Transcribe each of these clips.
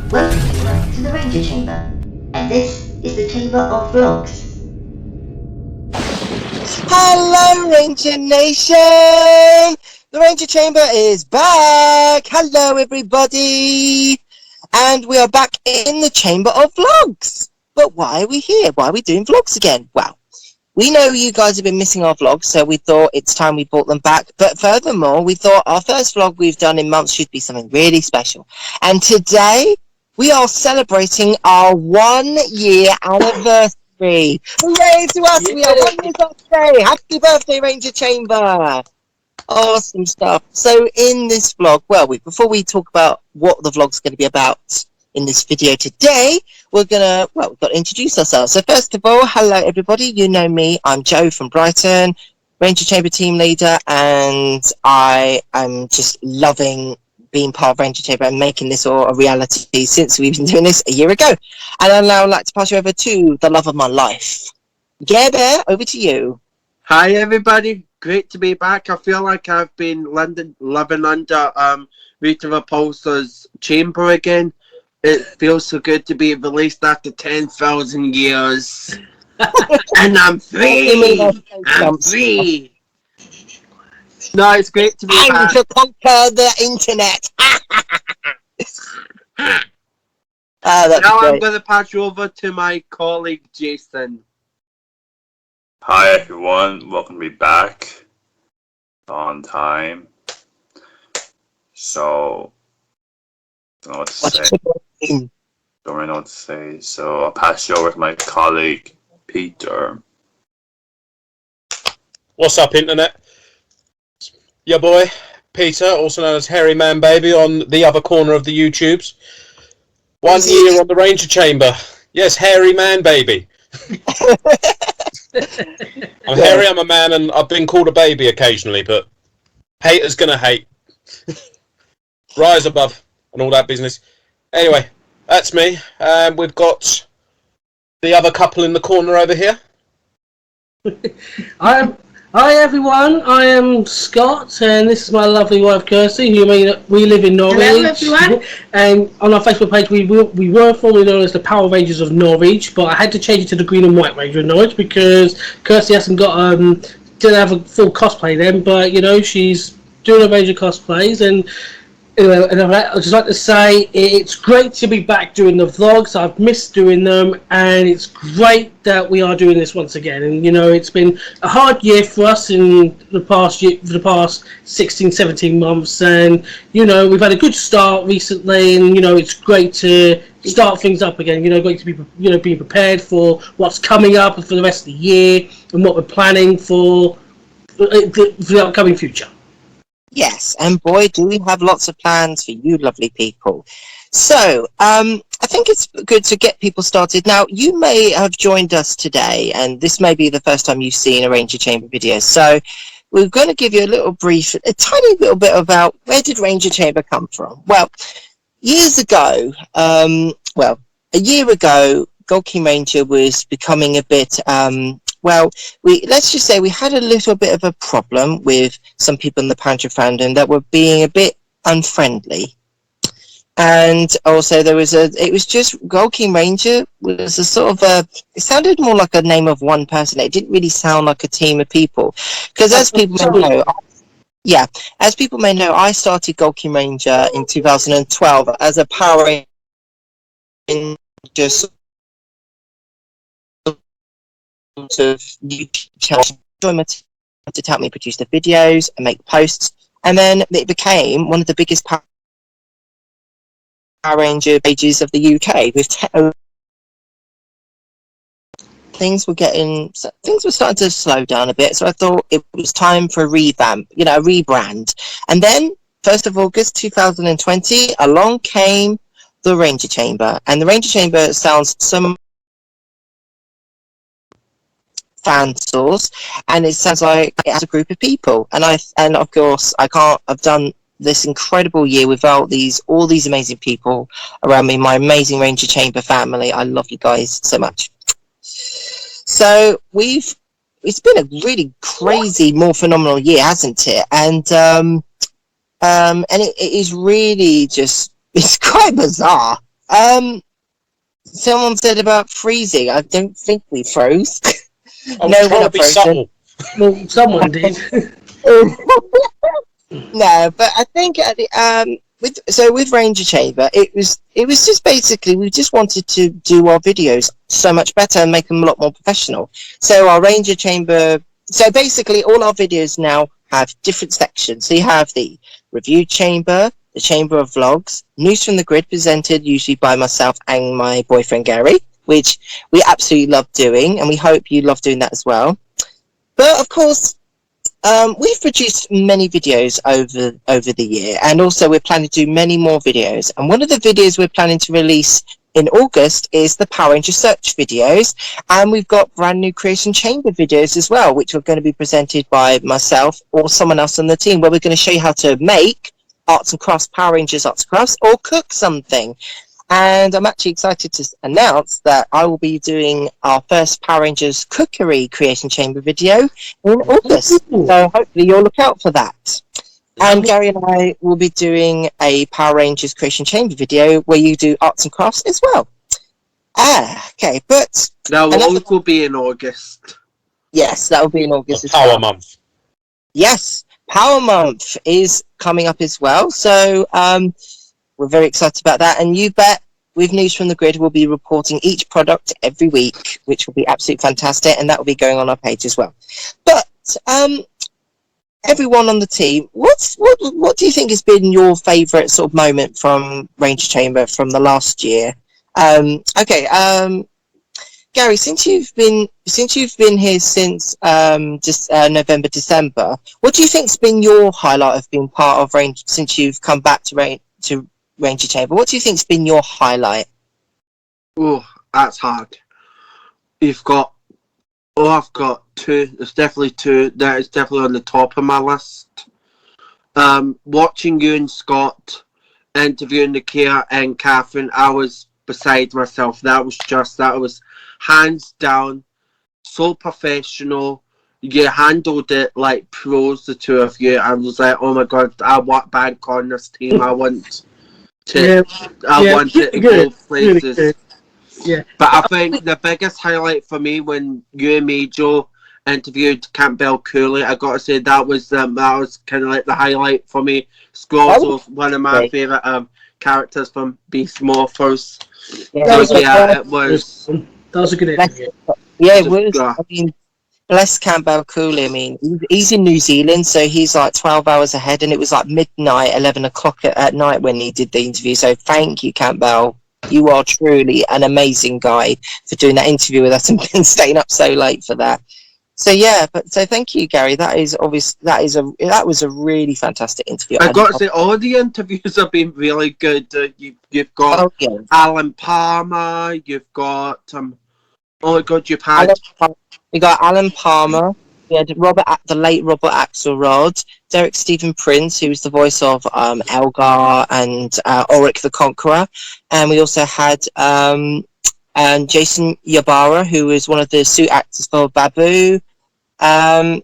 Welcome everyone to the Ranger Chamber, and this is the Chamber of Vlogs. Hello Ranger Nation! The Ranger Chamber is back! Hello everybody! And we are back in the Chamber of Vlogs! But why are we here? Why are we doing vlogs again? Well, we know you guys have been missing our vlogs, so we thought it's time we brought them back. But furthermore, we thought our first vlog we've done in months should be something really special. And today, we are celebrating our 1 year anniversary. Hooray to us! We are 1 year old today! Happy birthday, Ranger Chamber! Awesome stuff. So in this vlog, before we talk about what the vlog's going to be about in this video today, we've got to introduce ourselves. So first of all, hello everybody. You know me. I'm Joe from Brighton, Ranger Chamber team leader, and I am just loving being part of Ranger Chamber and making this all a reality since we've been doing this a year ago. And I'd now like to pass you over to the love of my life. Bear, over to you. Hi everybody, great to be back. I feel like I've been living under Rita Repulsa's chamber again. It feels so good to be released after 10,000 years. And I'm free! I'm free! No, it's great to be back. To conquer the internet! Now I'm going to pass you over to my colleague Jason. Hi everyone, welcome to be back on time. So, don't know what to say. Don't really know what to say. So I'll pass you over to my colleague Peter. What's up, internet? Your boy Peter, also known as Hairy Man Baby, on the other corner of the YouTubes. 1 year on the Ranger Chamber. Yes, Hairy Man Baby. I'm hairy, I'm a man, and I've been called a baby occasionally, but haters gonna hate. Rise above and all that business. Anyway, that's me. We've got the other couple in the corner over here. Hi everyone, I am Scott, and this is my lovely wife Kirsty, we live in Norwich. Hello everyone. And on our Facebook page we were formerly known as the Power Rangers of Norwich, but I had to change it to the Green and White Ranger of Norwich because Kirsty hasn't got didn't have a full cosplay then, but you know, she's doing a Ranger cosplays. And anyway, and I'd just like to say it's great to be back doing the vlogs. I've missed doing them, and it's great that we are doing this once again. And you know, it's been a hard year for us in the past year, for the past 16, 17 months, and you know, we've had a good start recently, and you know, it's great to start things up again. You know, great to be being prepared for what's coming up for the rest of the year and what we're planning for the upcoming future. Yes, and boy, do we have lots of plans for you lovely people. So, I think it's good to get people started. Now, you may have joined us today, and this may be the first time you've seen a Ranger Chamber video. So, we're going to give you a tiny little bit about where did Ranger Chamber come from? Well, years ago, a year ago, GoldKingRanger was becoming a bit... let's just say we had a little bit of a problem with some people in the Panther fandom that were being a bit unfriendly. And also it was just GoldKingRanger was a sort of it sounded more like a name of one person. It didn't really sound like a team of people. Because as people may know, I started GoldKingRanger in 2012 as a Power Ranger of YouTube channel to help me produce the videos and make posts, and then it became one of the biggest Power Ranger pages of the UK. With things were starting to slow down a bit, so I thought it was time for a revamp, a rebrand. And then 1st of August 2020, along came the Ranger Chamber, and the Ranger Chamber sounds so fan source, and it sounds like it has a group of people, and of course I can't have done this incredible year without all these amazing people around me, my amazing Ranger Chamber family. I love you guys so much. So it's been a really crazy, more phenomenal year, hasn't it? And it is really just, it's quite bizarre. Someone said about freezing. I don't think we froze. I was No, trying we're to not be frozen. subtle. Well, someone did. No, but I think with Ranger Chamber, it was just basically we just wanted to do our videos so much better and make them a lot more professional. So our Ranger Chamber, so basically all our videos now have different sections. So you have the review chamber, the chamber of vlogs, news from the grid presented usually by myself and my boyfriend Gary, which we absolutely love doing, and we hope you love doing that as well. But of course, we've produced many videos over the year, and also we're planning to do many more videos. And one of the videos we're planning to release in August is the Power Ranger search videos, and we've got brand new Creation Chamber videos as well, which are going to be presented by myself or someone else on the team, where we're going to show you how to make arts and crafts, Power Rangers arts and crafts, or cook something. And I'm actually excited to announce that I will be doing our first Power Rangers cookery Creation Chamber video in August. So hopefully you'll look out for that. And Gary and I will be doing a Power Rangers Creation Chamber video where you do arts and crafts as well. Okay, but That will also be in August. yes, that will be in August as Power well. Month. Yes, Power Month is coming up as well. So we're very excited about that. And you bet, with News from the Grid, we'll be reporting each product every week, which will be absolutely fantastic. And that will be going on our page as well. But everyone on the team, what do you think has been your favourite sort of moment from Ranger Chamber from the last year? Gary, since you've been here since just November, December, what do you think's been your highlight of being part of Ranger since you've come back to Ranger Chamber? What do you think's been your highlight? Oh, that's hard. I've got two. There's definitely two. That is definitely on the top of my list. Watching you and Scott interviewing Nakia and Catherine, I was beside myself. That was hands down so professional. You handled it like pros, the two of you. I was like, oh my god, I want back on this team. I want to go places. Really. Yeah. But I think the biggest highlight for me when you and me, Joe, interviewed Campbell Cooley, I got to say that was kind of like the highlight for me. Squall's also one of my favourite characters from Beast Morphers. Yeah, it was. That was a good interview. Yeah, it was. I mean, bless Campbell Cooley. I mean, he's in New Zealand, so he's like 12 hours ahead, and it was like midnight, 11 o'clock at night when he did the interview. So thank you, Campbell. You are truly an amazing guy for doing that interview with us and staying up so late for that. So yeah, so thank you, Gary. That was a really fantastic interview. I got to say, all the interviews have been really good. You've got Alan Palmer. You've got we got Alan Palmer. We had the late Robert Axelrod, Derek Stephen Prince, who was the voice of Elgar and Ulrich the Conqueror, and we also had Jason Yabara, who was one of the suit actors for Babu. And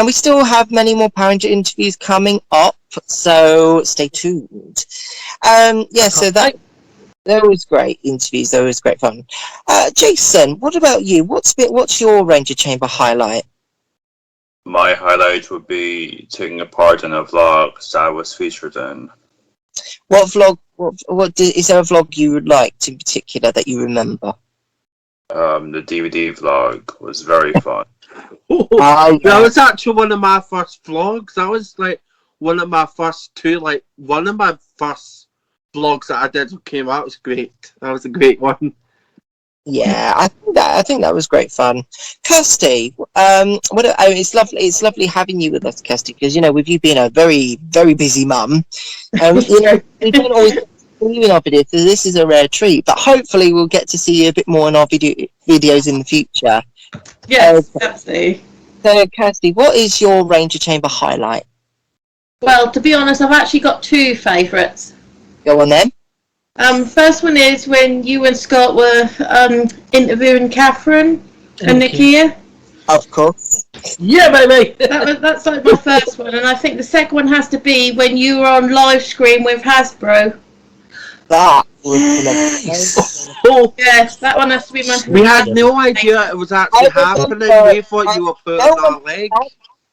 we still have many more Power Ranger interviews coming up, so stay tuned. So that was great interviews. That was great fun. Jason, what about you? What's your Ranger Chamber highlight? My highlight would be taking a part in a vlog that I was featured in. What vlog? Is there a vlog you would like in particular that you remember? The DVD vlog was very fun. That was actually one of my first vlogs. That was like one of my first vlogs that I did came out. It was great. That was a great one. Yeah, I think that was great fun. Kirsty, it's lovely. It's lovely having you with us, Kirsty, because with you being a very, very busy mum, we don't always see you in our videos, so this is a rare treat. But hopefully, we'll get to see you a bit more in our videos in the future. Yes, absolutely. So, Kirsty, what is your Ranger Chamber highlight? Well, to be honest, I've actually got two favourites. Go on then. First one is when you and Scott were interviewing Catherine and Nakia. Of course. Yeah, baby. That's like my first one, and I think the second one has to be when you were on live screen with Hasbro. That was Oh, Yes, that one has to be my. we had no idea it was actually happening. We thought you were putting our leg.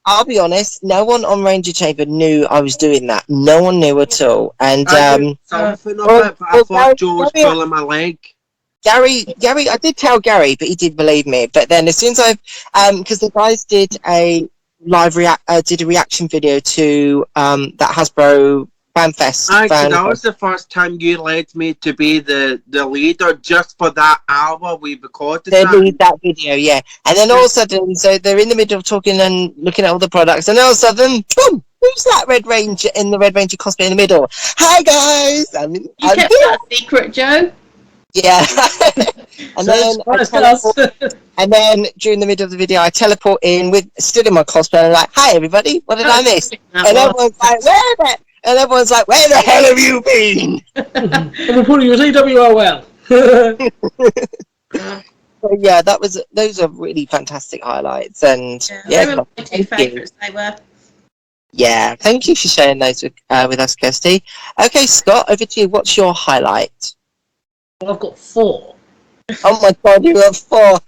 I'll be honest, no one on Ranger Chamber knew I was doing that. No one knew at all. And I knew something of it, but I thought Joe was pulling my leg. Gary, I did tell Gary, but he did believe me. But then as soon as because the guys did a did a reaction video to that Hasbro FanFest. Actually, that was the first time you led me to be the leader just for that hour we recorded that video, yeah. And then all of a sudden, so they're in the middle of talking and looking at all the products, and all of a sudden, boom! Who's that Red Ranger in the Red Ranger cosplay in the middle? Hi guys! You kept that a secret, Joe? Yeah. And then during the middle of the video, I teleport in still in my cosplay, and I'm like, "Hi everybody, what did I miss?" And everyone's like, And everyone's like, "Where the hell have you been?" And we're putting you as EWOL. So yeah, those are really fantastic highlights, and they were my two favourites. They were. Yeah, thank you for sharing those with us, Kirsty. Okay, Scott, over to you. What's your highlight? I've got 4. Oh my God, you have 4.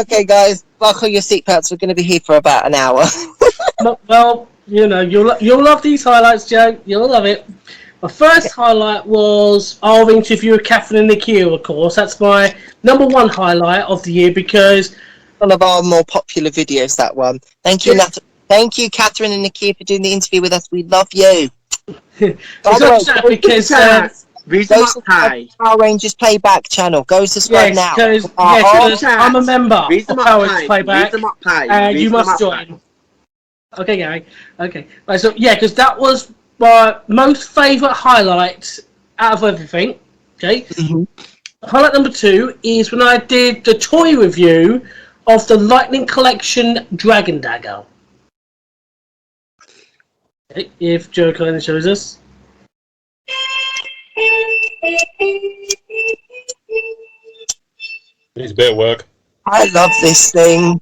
Okay, guys, buckle your seatbelts. We're going to be here for about an hour. Well, you know, you'll love these highlights, Joe. You'll love it. My first highlight was our interview with Catherine and Nakia, of course. That's my number 1 highlight of the year because one of our more popular videos, that one. Thank you, Thank you, Catherine and Nakia, for doing the interview with us. We love you. Because Power Rangers Playback channel. Go subscribe now. Because I'm a member of Power Rangers Playback, and you must join. Okay, Gary. Okay. Right, so, yeah, because that was my most favourite highlight out of everything. Okay. Mm-hmm. Highlight number 2 is when I did the toy review of the Lightning Collection Dragon Dagger. Okay, if Joe kindly shows us. Needs a bit of work. I love this thing.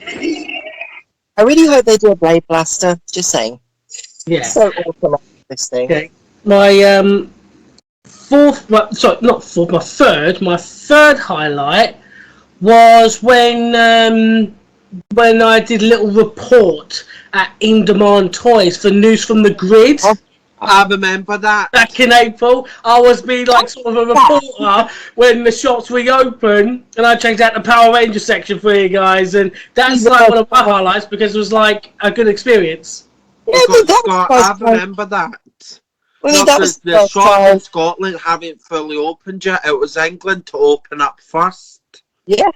I really hope they do a Blade Blaster. Just saying. Yeah. So awesome, this thing. Okay. My my third highlight was when I did a little report at In Demand Toys for News from the Grid. I remember that. Back in April, I was being like sort of a reporter when the shops reopened, and I checked out the Power Ranger section for you guys, and that's like one of my highlights because it was like a good experience. Yeah, I remember that. The shop in Scotland haven't fully opened yet. It was England to open up first. Yeah.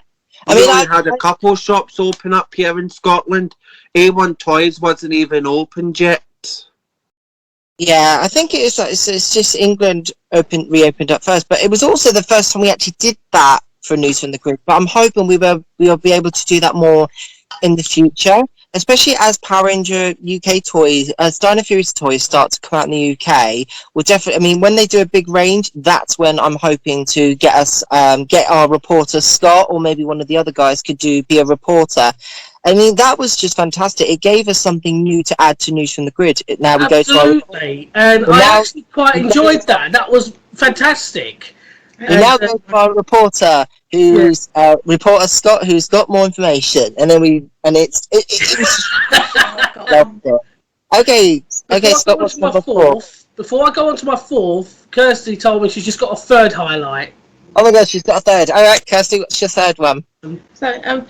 I had a couple shops open up here in Scotland. A1 Toys wasn't even opened yet. Yeah, I think it's just England reopened up first, but it was also the first time we actually did that for News from the Grid. But I'm hoping we'll be able to do that more in the future, especially as Power Ranger UK toys, as Dino Fury's toys start to come out in the UK. We'll definitely, I mean, when they do a big range, that's when I'm hoping to get us, get our reporter Scott, or maybe one of the other guys could be a reporter. I mean, that was just fantastic. It gave us something new to add to News from the Grid. Now we Absolutely. And I actually quite enjoyed that. That was fantastic. We now go to our reporter, who's reporter Scott, who's got more information, and then it's okay, Scott. What's number 4? Before I go on to my 4th, Kirsty told me she's just got a 3rd highlight. Oh my gosh, she's got a 3rd. All right, Kirsty, what's your 3rd one? So,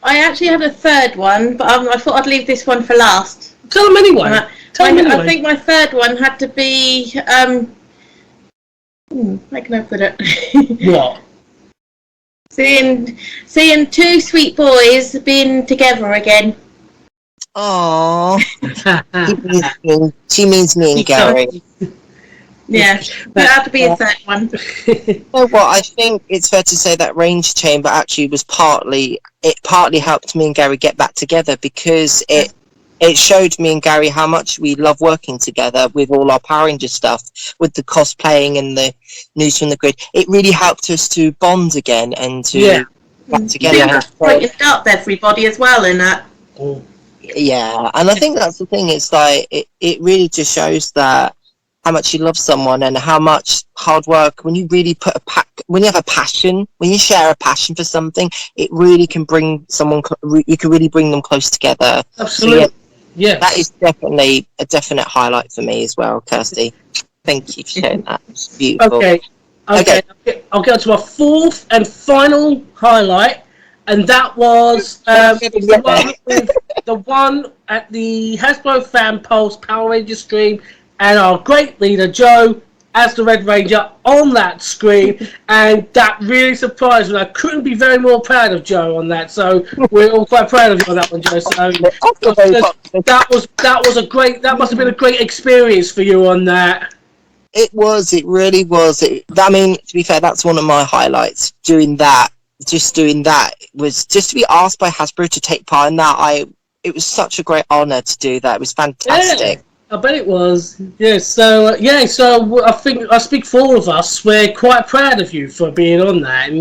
I actually had a 3rd one, but I thought I'd leave this one for last. Tell them anyway. I think my 3rd one had to be. How can I put it? What? Seeing 2 sweet boys being together again. Aww. She means me and Gary. Yeah, that had to be a 3rd one. You know what? I think it's fair to say that Range Chamber actually was partly helped me and Gary get back together, because it showed me and Gary how much we love working together with all our Power Ranger stuff, with the cosplaying and the News from the Grid. It really helped us to bond again and to back together. Yeah, brightened up everybody as well in that. Yeah, and I think that's the thing. It's like it really just shows that how much you love someone and how much hard work, when you really when you have a passion, when you share a passion for something, it really can bring someone, you can really bring them close together. Absolutely. So, yeah, that is definitely a definite highlight for me as well, Kirsty. Thank you for sharing that. It's beautiful. Okay. I'll get to my fourth and final highlight, and that was the one at the Hasbro Fan Pulse Power Ranger stream, and our great leader Joe as the Red Ranger on that screen, and that really surprised me. I couldn't be very more proud of Joe on that, so we're all quite proud of you on that one, Joe. So that must have been a great experience for you on that. It really was. I mean, to be fair, that's one of my highlights. Doing that was just to be asked by Hasbro to take part in that. It was such a great honour to do that. It was fantastic. Yeah, I bet it was. Yeah, so I think I speak for all of us. We're quite proud of you for being on that, and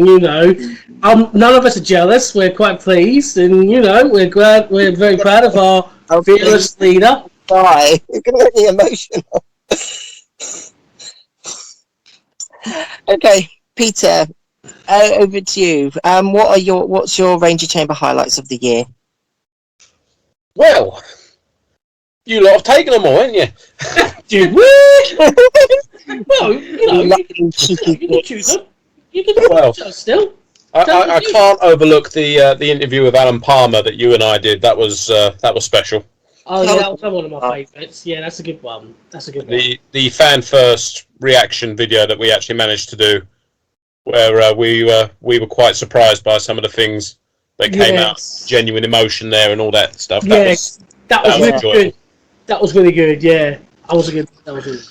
none of us are jealous. We're quite pleased, and we're glad. We're very proud of our fearless leader. Bye. You're gonna get me emotional. Okay, Peter, over to you. What's your Ranger Chamber highlights of the year? Well, you lot have taken them all, haven't you? Dude, well, you can choose them. You can choose still. I can't overlook the interview with Alan Palmer that you and I did. That was special. Oh yeah, that was one of my favourites. Yeah, that's a good one. The fan first reaction video that we actually managed to do, where we were quite surprised by some of the things that came out, genuine emotion there and all that stuff. That was really good. That was really good. Yeah, that was really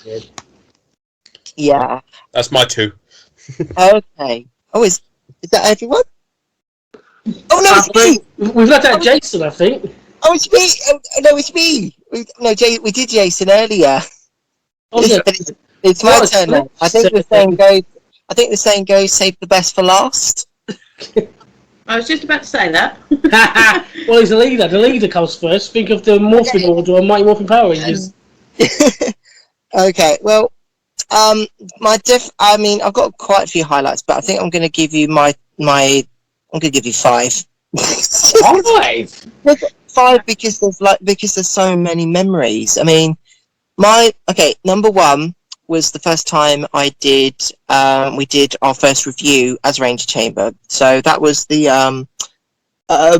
good. Yeah, that's my two. Okay. Oh, is that everyone? Oh no, it's me. We've left out Jason, I think. Oh, it's me. Oh, no, it's me. We did Jason earlier. Oh, yeah. It's my turn now. I think the saying goes, save the best for last. I was just about to say that. Well, he's the leader. The leader comes first. Think of the Morphin Order and Mighty Morphin Power Rangers. Okay, well, I've got quite a few highlights, but I think I'm going to give you I'm going to give you 5. 5? 5 because there's so many memories. I mean, number 1 was the first time we did our first review as Ranger Chamber. So that was the I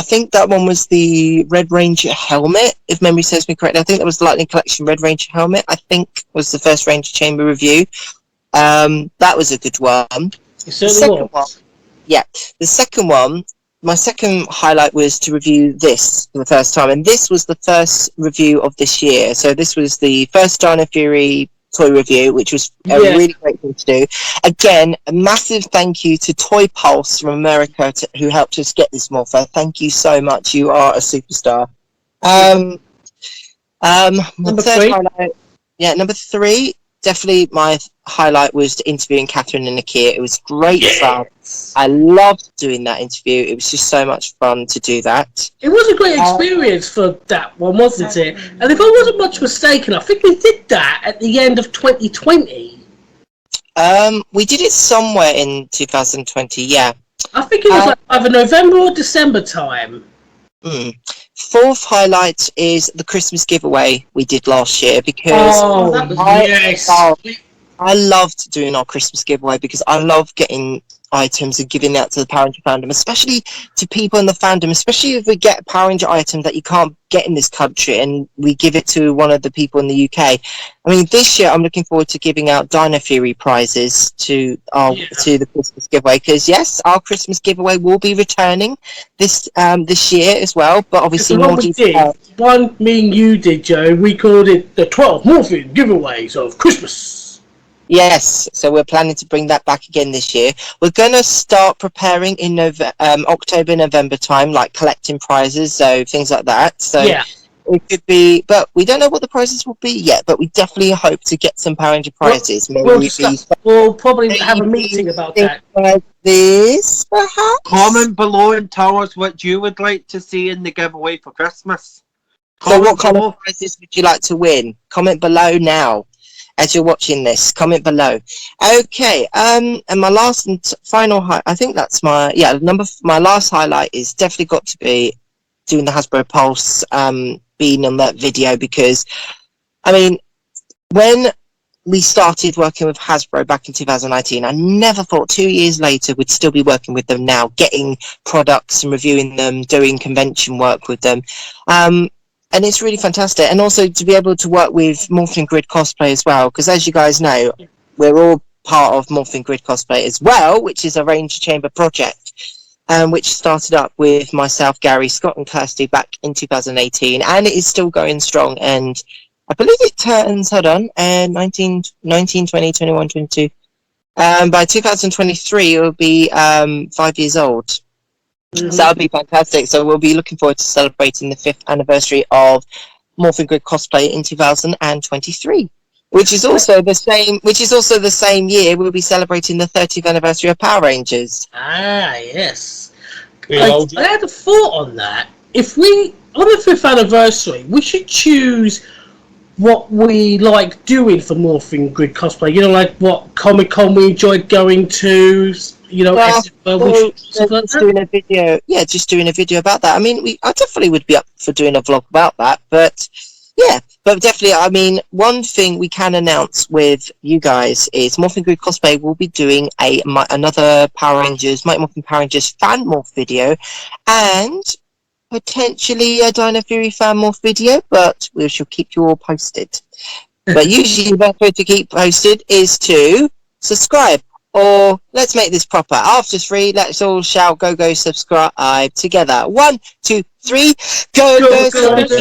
think that one was the Red Ranger helmet, if memory serves me correctly. I think that was the Lightning Collection Red Ranger helmet, I think was the first Ranger Chamber review. That was a good one. The second one, my second highlight was to review this for the first time, and this was the first review of this year. So this was the first Dino Fury toy review, which was a really great thing to do. Again, a massive thank you to Toy Pulse from America who helped us get this Morphin. Thank you so much. You are a superstar. Number 3. Number 3. Definitely my highlight was interviewing Catherine and Nakia. It was great fun. I loved doing that interview. It was just so much fun to do that. It was a great experience for that one, wasn't it? And if I wasn't much mistaken, I think we did that at the end of 2020. We did it somewhere in 2020, yeah. I think it was like either November or December time. 4th highlight is the Christmas giveaway we did last year, because I loved doing our Christmas giveaway because I love getting items and giving that to the Power Ranger fandom, especially to people in the fandom, especially if we get a Power Ranger item that you can't get in this country and we give it to one of the people in the UK. I mean, this year I'm looking forward to giving out Dino Fury prizes to the Christmas giveaway, because yes, our Christmas giveaway will be returning this year as well, but obviously one me and you did, Joe, we called it the 12 Morphin giveaways of Christmas. Yes, so we're planning to bring that back again this year. We're going to start preparing in October, November time, like collecting prizes, so things like that. So it could be, but we don't know what the prizes will be yet, but we definitely hope to get some Power Ranger prizes. We'll probably have a meeting about that. This, perhaps? Comment below and tell us what you would like to see in the giveaway for Christmas. So what kind of prizes would you like to win? Comment below now. as you're watching this. Comment below. Okay, and my last and final I think that's my last highlight is definitely got to be doing the Hasbro Pulse, being on that video, because I mean, when we started working with Hasbro back in 2019, I never thought 2 years later we'd still be working with them now, getting products and reviewing them, doing convention work with them. And it's really fantastic. And also to be able to work with Morphin Grid Cosplay as well, because as you guys know, we're all part of Morphin Grid Cosplay as well, which is a Ranger Chamber project, which started up with myself, Gary, Scott and Kirsty back in 2018, and it is still going strong. And I believe it turns, 19, 20, 21, 22. By 2023, it will be 5 years old. So that'll be fantastic. So we'll be looking forward to celebrating the 5th anniversary of Morphin Grid Cosplay in 2023, which is also the same year we'll be celebrating the 30th anniversary of Power Rangers. Ah, yes. I had a thought on that. If we, on the 5th anniversary, we should choose what we like doing for Morphin Grid Cosplay. You know, like what Comic-Con we enjoyed going to, you know, just doing a video. Yeah, just doing a video about that. I mean, I definitely would be up for doing a vlog about that. But yeah, but definitely, I mean, one thing we can announce with you guys is Morphin Grid Cosplay will be doing another Power Rangers, Mighty Morphin Power Rangers fan morph video, and potentially a Dino Fury fan morph video, but we shall keep you all posted. But usually the best way to keep posted is to subscribe. Or let's make this proper. After 3, let's all shout go subscribe together. 1, 2, 3, go subscribe.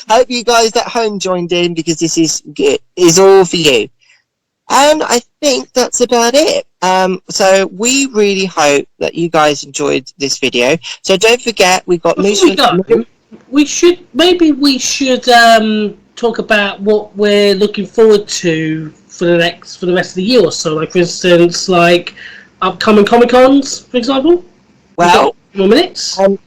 Hope you guys at home joined in, because this is all for you. And I think that's about it. So we really hope that you guys enjoyed this video. So don't forget, we've got we should talk about what we're looking forward to for the rest of the year or so. Like, for instance, like upcoming Comic-Cons, for example. Well, more minutes. I'm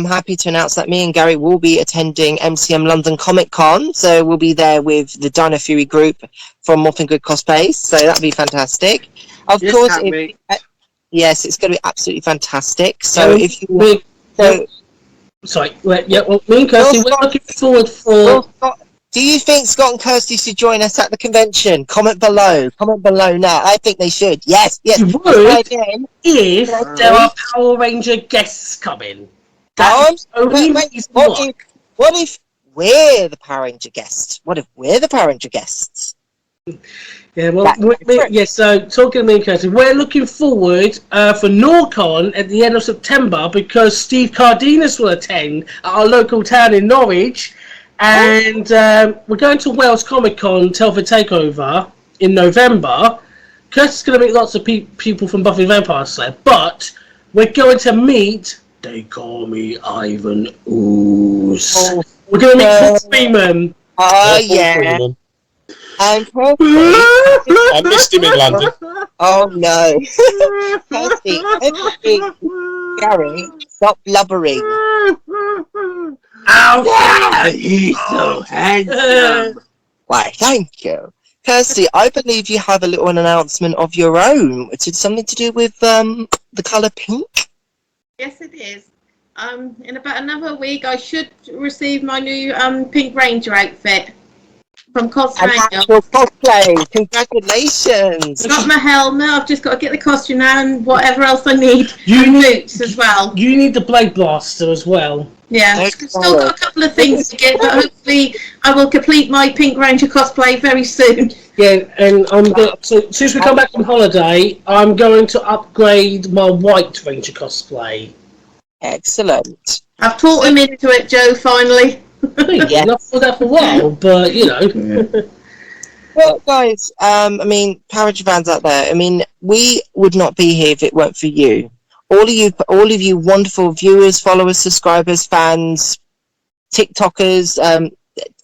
happy to announce that me and Gary will be attending MCM London Comic Con, so we'll be there with the Dino Fury group from Morphin Grid Cosplay, so that'll be fantastic. Of course, yes, it's going to be absolutely fantastic. So if you me and Kirsty, we're looking forward for. Do you think Scott and Kirsty should join us at the convention? Comment below. Comment below now. I think they should. Yes. You would if there are Power Ranger guests coming. What if we're the Power Ranger guests? What if we're the Power Ranger guests? Yeah, well, so talking to me and Kirsty, we're looking forward for NorCon at the end of September, because Steve Cardenas will attend at our local town in Norwich. And we're going to Wales Comic Con Telford Takeover in November. Kirsty's going to meet lots of people from Buffy the Vampire Slayer, but we're going to meet, they call me Ivan Ooze. We're going to meet Paul Freeman. Yeah. And I missed him in London. Oh no. Kirsty, Gary, stop blubbering. Oh, he's so handsome. Why, thank you. Kirsty, I believe you have a little announcement of your own. It's something to do with the colour pink? Yes, it is. In about another week, I should receive my new Pink Ranger outfit from GoldKingRanger. Cosplay. Congratulations. I've got my helmet. I've just got to get the costume now and whatever else I need. Boots as well. You need the Blade Blaster as well. Yeah, I've still got a couple of things to get, but hopefully I will complete my Pink Ranger cosplay very soon. Yeah, and so since we come back from holiday, I'm going to upgrade my White Ranger cosplay. Excellent. I've taught him into it, Joe, finally. Yeah. Not for that for a while, but you know. Well, guys, I mean, Power Ranger fans out there, I mean, we would not be here if it weren't for you. All of you wonderful viewers, followers, subscribers, fans, TikTokers.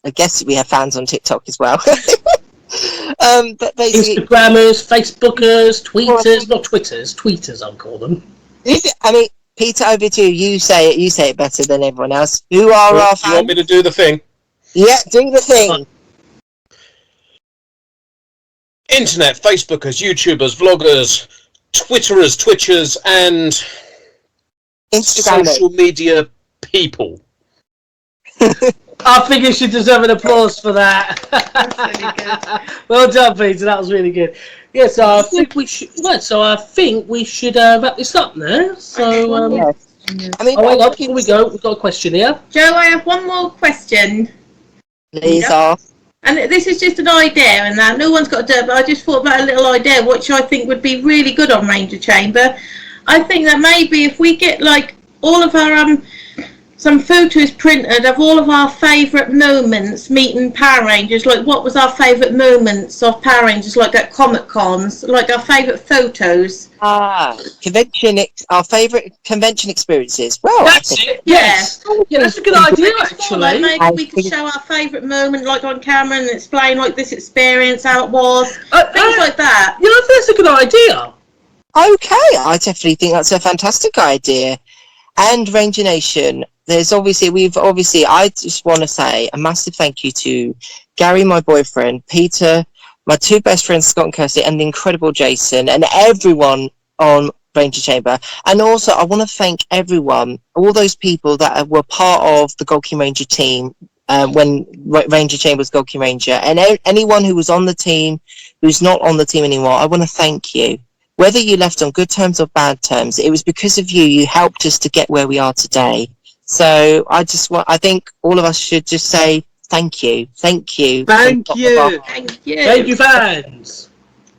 I guess we have fans on TikTok as well. But basically, Instagrammers, Facebookers, tweeters, not Twitters, tweeters I'll call them. I mean, Peter, over to you. You say it better than everyone else. Who are our fans? You want me to do the thing? Yeah, do the thing. Internet, Facebookers, YouTubers, vloggers, Twitterers, Twitchers, and Instagram. social media people. I think you should deserve an applause for that. That's really good. Well done, Peter. That was really good. Yeah, so I think we should. Right, so I think we should wrap this up now. So, Yes. I mean, oh, hang on, before we go, we've got a question here. Joe, I have one more question. please Yep. ask. And this is just an idea, and that no one's got to do it, but I just thought about a little idea, which I think would be really good on Ranger Chamber. I think that maybe if we get like all of our some photos printed of all of our favourite moments meeting Power Rangers, like what was our favourite moments of Power Rangers, like at Comic Cons, like our favourite photos. Our favourite convention experiences. Well, That's it. Yes. Yeah, that's a good idea, actually. Like maybe we could show our favourite moment, like on camera, and explain like this experience, how it was, things like that. Yeah, I think that's a good idea. Okay, I definitely think that's a fantastic idea. And Ranger Nation, I just want to say a massive thank you to Gary, my boyfriend, Peter, my two best friends, Scott and Kirsty, and the incredible Jason, and everyone on Ranger Chamber. And also, I want to thank everyone, all those people that were part of the GoldKingRanger team when Ranger Chamber was GoldKingRanger, and anyone who was on the team, who's not on the team anymore. I want to thank you. Whether you left on good terms or bad terms, it was because of you. You helped us to get where we are today. So I think all of us should just say thank you. Thank you. Thank you. Thank you, fans.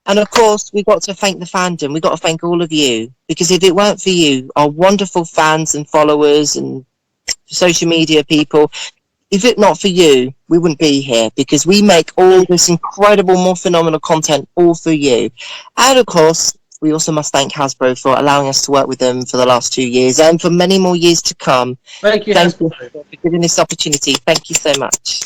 And of course, we've got to thank the fandom. We've got to thank all of you. Because if it weren't for you, our wonderful fans and followers and social media people, if it not for you, we wouldn't be here. Because we make all this incredible, Morphinomenal content all for you. And of course, we also must thank Hasbro for allowing us to work with them for the last 2 years and for many more years to come. Thank you, Hasbro, Hasbro. for giving this opportunity. Thank you so much.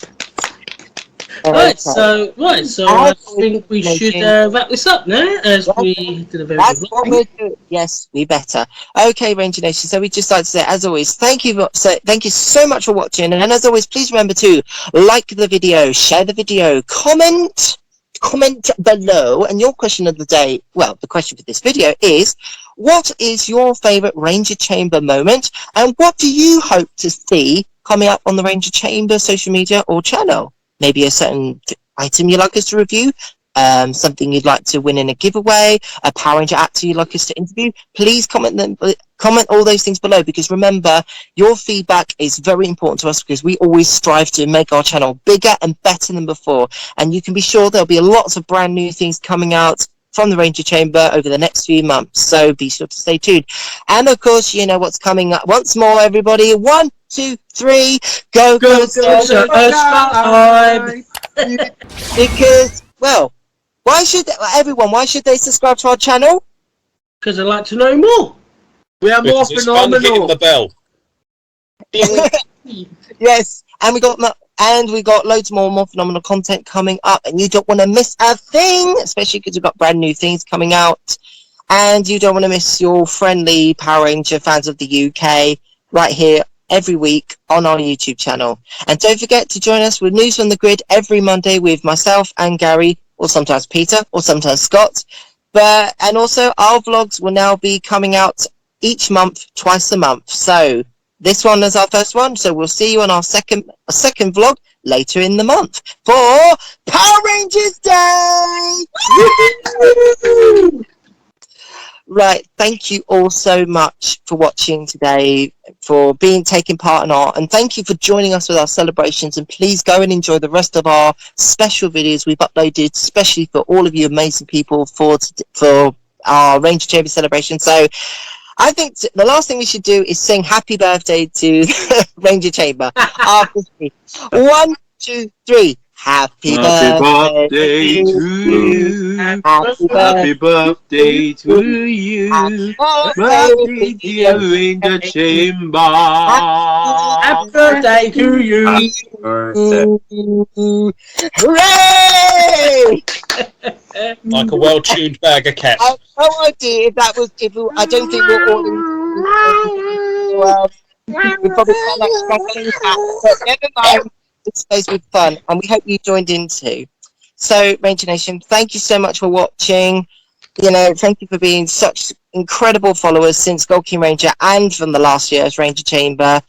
Right, so I think we should wrap this up now, as we did a very That's good what we're doing. Yes, we better. Okay, Ranger Nation. So we just like to say, as always, thank you so much for watching. And as always, please remember to like the video, share the video, comment below. And your question of the day, well, the question for this video is, what is your favourite Ranger Chamber moment? And what do you hope to see coming up on the Ranger Chamber social media or channel? Maybe a certain item you'd like us to review, something you'd like to win in a giveaway, a Power Ranger actor you'd like us to interview. Please comment all those things below, because remember, your feedback is very important to us, because we always strive to make our channel bigger and better than before. And you can be sure there'll be lots of brand new things coming out from the Ranger Chamber over the next few months, so be sure to stay tuned. And of course, you know what's coming up. Once more, everybody, 1, 2, 3, go subscribe. Because, well, why should they subscribe to our channel? Because I'd like to know more. We are more Because it's fun hitting the phenomenal. bell. Yes, and we got loads more phenomenal content coming up, and you don't want to miss a thing, especially because we've got brand new things coming out, and you don't want to miss your friendly Power Ranger fans of the UK right here every week on our YouTube channel. And don't forget to join us with News from the Grid every Monday with myself and Gary, or sometimes Peter, or sometimes Scott. And also our vlogs will now be coming out each month, twice a month. So this one is our first one, so we'll see you on our second vlog later in the month for Power Rangers Day! Right, thank you all so much for watching today, for taking part in and thank you for joining us with our celebrations. And please go and enjoy the rest of our special videos we've uploaded, especially for all of you amazing people for our Ranger Chamber celebration. So I think the last thing we should do is sing happy birthday to Ranger Chamber. After 3. 1, 2, 3. Happy birthday to you. Happy birthday to you. Birthday dear Ranger Chamber. Happy birthday to you. Hooray! Like a well-tuned bag of cats. I have no idea if that was. I don't think we're all in. We probably sound like crackling cats, but never mind. This space was fun, and we hope you joined in too. So, Ranger Nation, thank you so much for watching. You know, thank you for being such incredible followers since GoldKingRanger and from the last year's Ranger Chamber.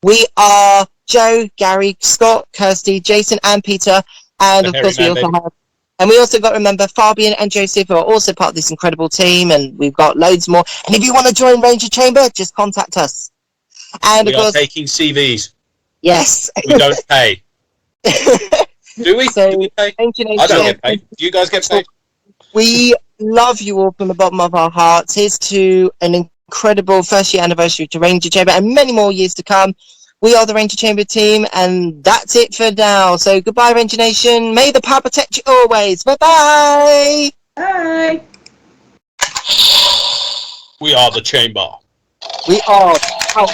We are Joe, Gary, Scott, Kirsty, Jason, and Peter, and of course we also have. And we also got to remember Fabian and Joseph, who are also part of this incredible team, and we've got loads more. And if you want to join Ranger Chamber, just contact us. And We of course, are taking CVs. yes, We don't pay. Do we? So, Do we pay? Ranger Nation, I don't get paid. Do you guys get paid? we love you all from the bottom of our hearts. Here's to an incredible first year anniversary to Ranger Chamber and many more years to come. We are the Ranger Chamber team, and that's it for now. So goodbye, Ranger Nation. May the power protect you always. Bye-bye. Bye. We are the Chamber. We are out.